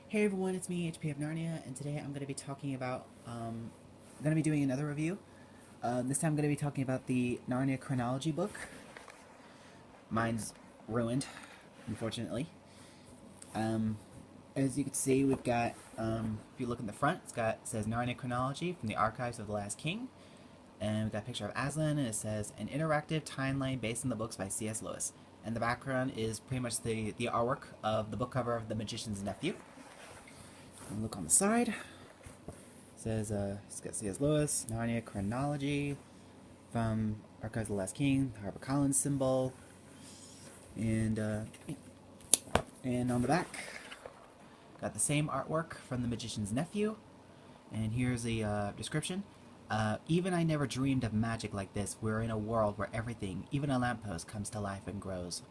Hey everyone, it's me, HP of Narnia, and today I'm going to be talking about, going to be doing another review. This time I'm going to be talking about the Narnia Chronology book. Mine's ruined, unfortunately. Um, as you can see, we've got, if you look in the front, it says Narnia Chronology from the Archives of the Last King. And we've got a picture of Aslan, and it says, an interactive timeline based on the books by C.S. Lewis. And the background is pretty much the artwork of the book cover of The Magician's Nephew. And look on the side. It says, it's got C.S. Lewis, Narnia Chronology, from Archives of the Last King, the HarperCollins symbol, and on the back, got the same artwork from The Magician's Nephew, and here's a description. Even I never dreamed of magic like this. We're in a world where everything, even a lamppost, comes to life and grows.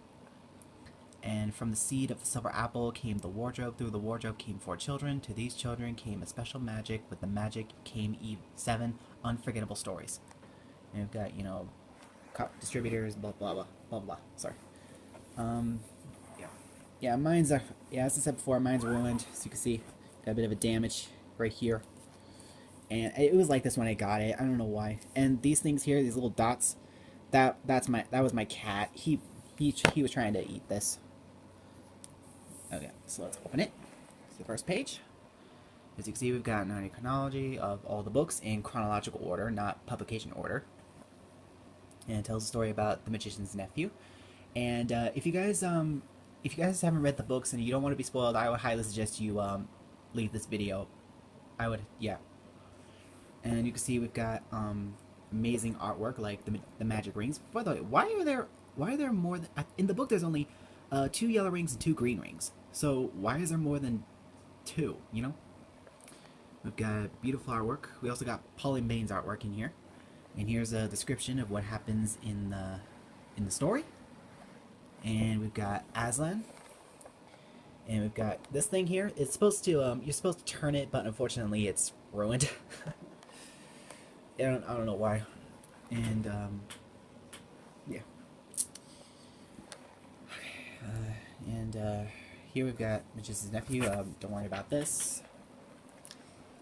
And from the seed of the silver apple came the wardrobe. Through the wardrobe came 4 children. To these children came a special magic. With the magic came 7 unforgettable stories. And we've got, distributors, blah, blah, blah, blah, blah. Sorry. Yeah. Yeah, mine's, as I said before, mine's ruined. As you can see, got a bit of a damage right here. And it was like this when I got it. I don't know why. And these things here, these little dots, that was my cat. He was trying to eat this. Okay, so let's open it. It's the first page. As you can see, we've got Narnia Chronology of all the books in chronological order, not publication order. And it tells a story about the Magician's Nephew. And if you guys haven't read the books and you don't want to be spoiled, I would highly suggest you leave this video. Yeah. And you can see we've got amazing artwork like the magic rings. By the way, why are there more than in the book? There's only 2 yellow rings and 2 green rings. So why is there more than 2? You know. We've got beautiful artwork. We also got Pauline Bain's artwork in here, and here's a description of what happens in the story. And we've got Aslan, and we've got this thing here. It's supposed to you're supposed to turn it, but unfortunately it's ruined. I don't know why. And yeah. Here we've got Magician's Nephew. Don't worry about this.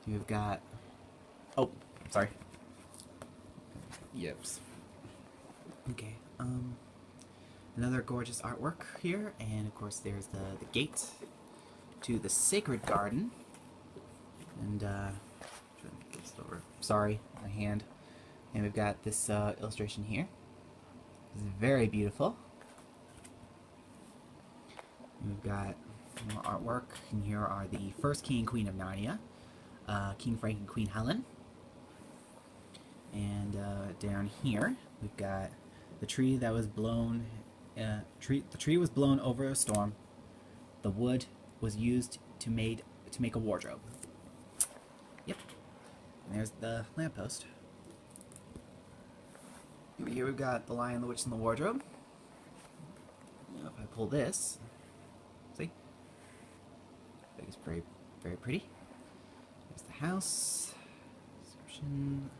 We've got... Oh, sorry. Yips. Okay, another gorgeous artwork here, and of course there's the gate to the Sacred Garden. And, sorry, my hand. And we've got this illustration here. It's very beautiful. And we've got more artwork, and here are the first King and Queen of Narnia, King Frank and Queen Helen. And down here, we've got the tree that was blown. The tree was blown over a storm. The wood was used to make a wardrobe. Yep. And there's the lamppost. Here we've got the Lion, the Witch, and the Wardrobe. Now if I pull this, see? It's very, very pretty. There's the house, description,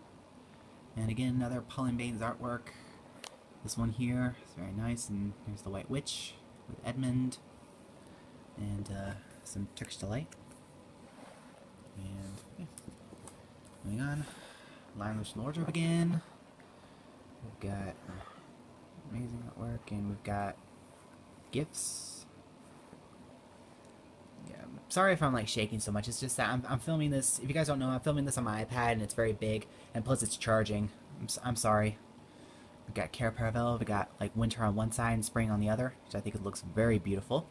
and again another Pauline Bain's artwork. This one here is very nice, and here's the White Witch with Edmund, and some Turkish delight. And yeah. Moving on, Lion, Witch, and Wardrobe again. We've got amazing artwork, and we've got gifts. Yeah, I'm sorry if I'm like shaking so much. It's just that I'm filming this. If you guys don't know, I'm filming this on my iPad, and it's very big, and plus it's charging. I'm sorry. We've got Cara Paravel. We got like winter on one side and spring on the other, which I think it looks very beautiful.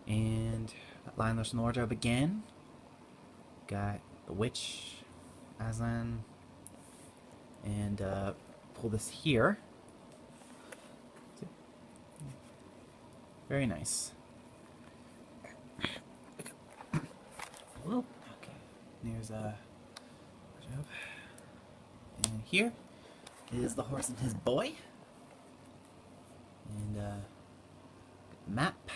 And Lion, Witch, and Wardrobe again. Got the Witch, Aslan. And pull this here. Very nice. Okay. There's a job. And here is the horse and his boy. And map.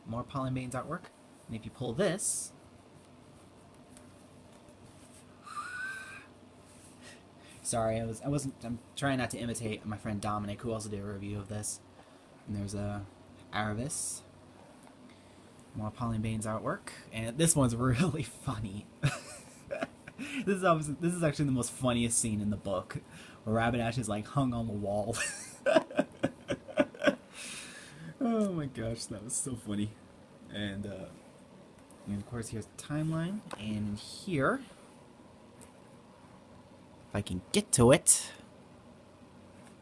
More Pauline Bain's artwork. And if you pull this, sorry, I'm trying not to imitate my friend Dominic, who also did a review of this. And there's a Aravis. more Pauline Bain's artwork, and this one's really funny. This is actually the most funniest scene in the book, where Rabbit Ash is like hung on the wall. Oh my gosh, that was so funny. And of course here's the timeline, and here, if I can get to it,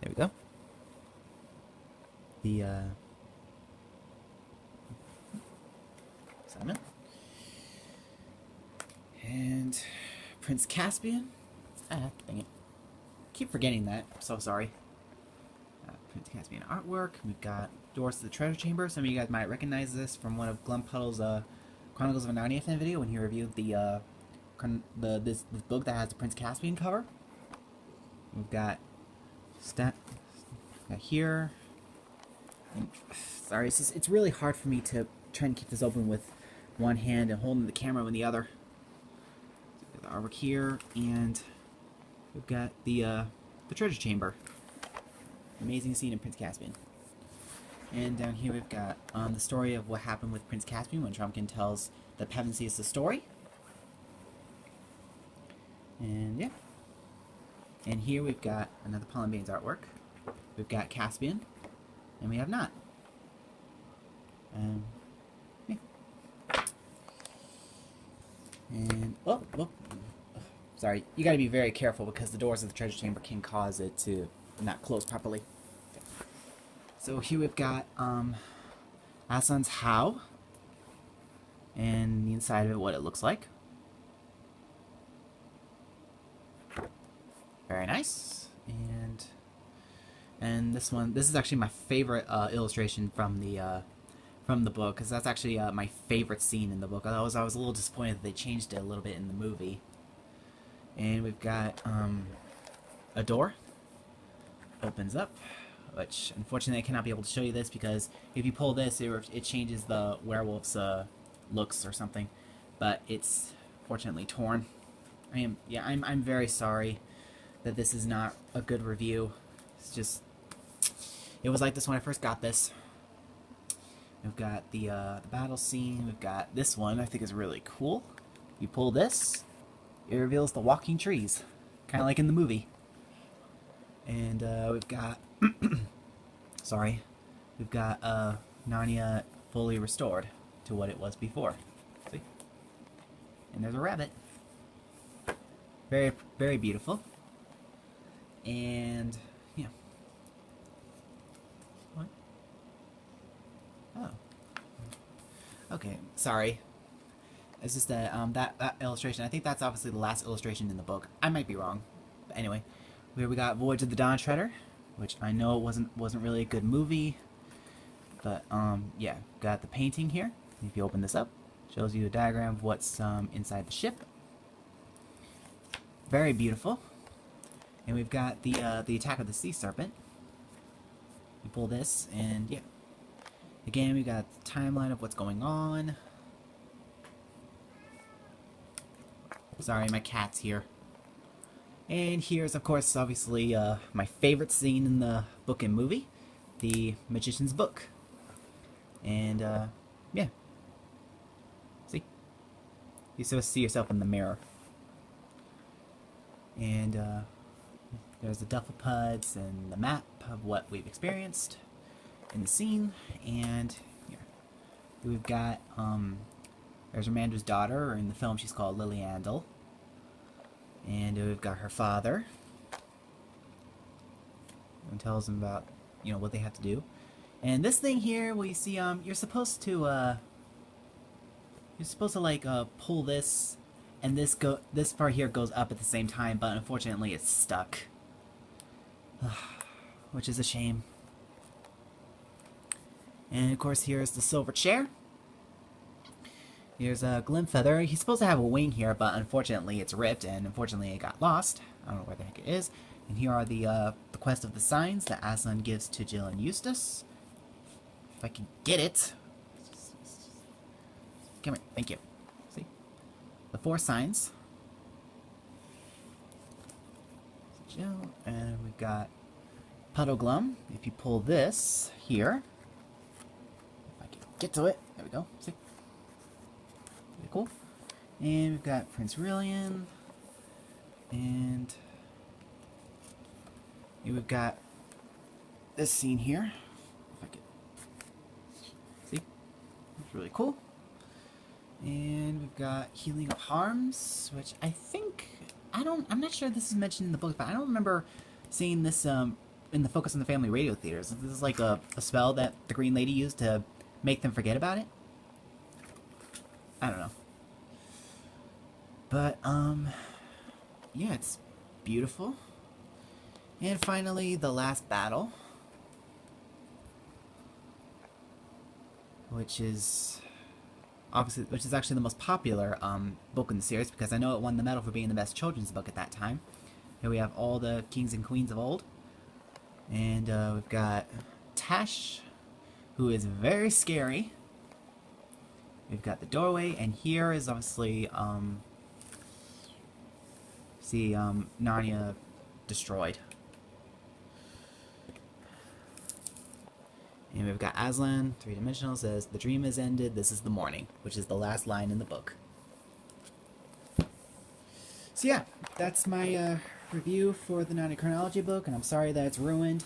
there we go. The Simon and Prince Caspian. Dang it! Keep forgetting that. I'm so sorry. Prince Caspian artwork. We've got Doors to the Treasure Chamber. Some of you guys might recognize this from one of Glenn Puddle's Chronicles of Narnia fan video when he reviewed this book that has the Prince Caspian cover. We've got here. Sorry, it's really hard for me to try and keep this open with one hand and holding the camera with the other. So the artwork here, and we've got the treasure chamber. Amazing scene in Prince Caspian. And down here we've got the story of what happened with Prince Caspian when Trumpkin tells the Pevensies the story. And yeah. And here we've got another Pauline Bain's artwork. We've got Caspian, and we have not. Yeah. And sorry, you got to be very careful because the doors of the treasure chamber can cause it to not close properly. Okay. So here we've got Aslan's How, and the inside of it, what it looks like. Very nice. And this is actually my favorite illustration from the book, because that's actually my favorite scene in the book. I was a little disappointed that they changed it a little bit in the movie. And we've got a door opens up, which unfortunately I cannot be able to show you this because if you pull this, it changes the werewolf's looks or something. But it's fortunately torn. I'm very sorry that this is not a good review. It's just, it was like this when I first got this. We've got the battle scene. We've got this one I think is really cool. You pull this, it reveals the walking trees, kind of like in the movie. And we've got sorry, we've got Narnia fully restored to what it was before. See? And there's a rabbit. Very, very beautiful. And yeah. What? Oh. Okay, sorry. It's just that that illustration. I think that's obviously the last illustration in the book. I might be wrong, but anyway, here we got Voyage of the Dawn Treader, which I know wasn't really a good movie, but yeah, got the painting here. If you open this up, shows you a diagram of what's inside the ship. Very beautiful. And we've got the attack of the sea serpent. You pull this, and yeah. Again, we got the timeline of what's going on. Sorry, my cat's here. And here's, of course, obviously my favorite scene in the book and movie, the Magician's Book. And yeah. See? You're supposed to see yourself in the mirror. And there's the Duffelpuds and the map of what we've experienced in the scene. And here we've got there's Amanda's daughter, or in the film she's called Lily Andel. And we've got her father, and tells them about, you know, what they have to do. And this thing here, where you see, you're supposed to like pull this, and this part here goes up at the same time, but unfortunately it's stuck, which is a shame. And of course, here's the silver chair. Here's a Glimfeather. He's supposed to have a wing here, but unfortunately it's ripped, and unfortunately it got lost. I don't know where the heck it is. And here are the quest of the signs that Aslan gives to Jill and Eustace. If I can get it. Come here. Thank you. See? The 4 signs. Jill, and we've got Puddleglum. If you pull this here, if I can get to it, there we go. See? pretty cool. And we've got Prince Rillian, and we've got this scene here. If I could see, it's really cool. And we've got Healing of Harms, which I think I'm not sure this is mentioned in the book, but I don't remember seeing this in the Focus on the Family radio theaters. This is like a spell that the Green Lady used to make them forget about it. I don't know. But, yeah, it's beautiful. And finally, the last battle, which is actually the most popular book in the series, because I know it won the medal for being the best children's book at that time. Here we have all the kings and queens of old. And we've got Tash, who is very scary. We've got the doorway, and here is obviously, Narnia destroyed. And we've got Aslan, three-dimensional, says, "The dream has ended, this is the morning," which is the last line in the book. So yeah, that's my review for the Narnia Chronology book, and I'm sorry that it's ruined.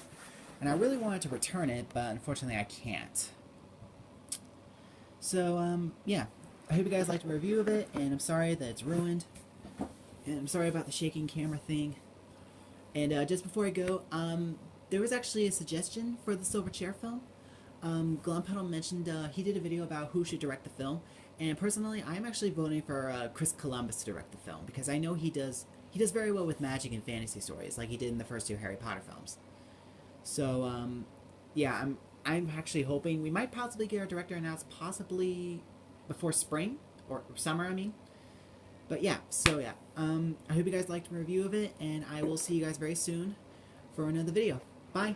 And I really wanted to return it, but unfortunately I can't. So, yeah. I hope you guys liked my review of it, and I'm sorry that it's ruined. And I'm sorry about the shaking camera thing. And just before I go, there was actually a suggestion for the Silver Chair film. Glumpuddle mentioned he did a video about who should direct the film, and personally, I'm actually voting for Chris Columbus to direct the film, because I know he does very well with magic and fantasy stories, like he did in the first two Harry Potter films. So, yeah, I'm actually hoping we might possibly get our director announced possibly before spring, or summer, I mean. But yeah, so yeah, I hope you guys liked my review of it, and I will see you guys very soon for another video. Bye!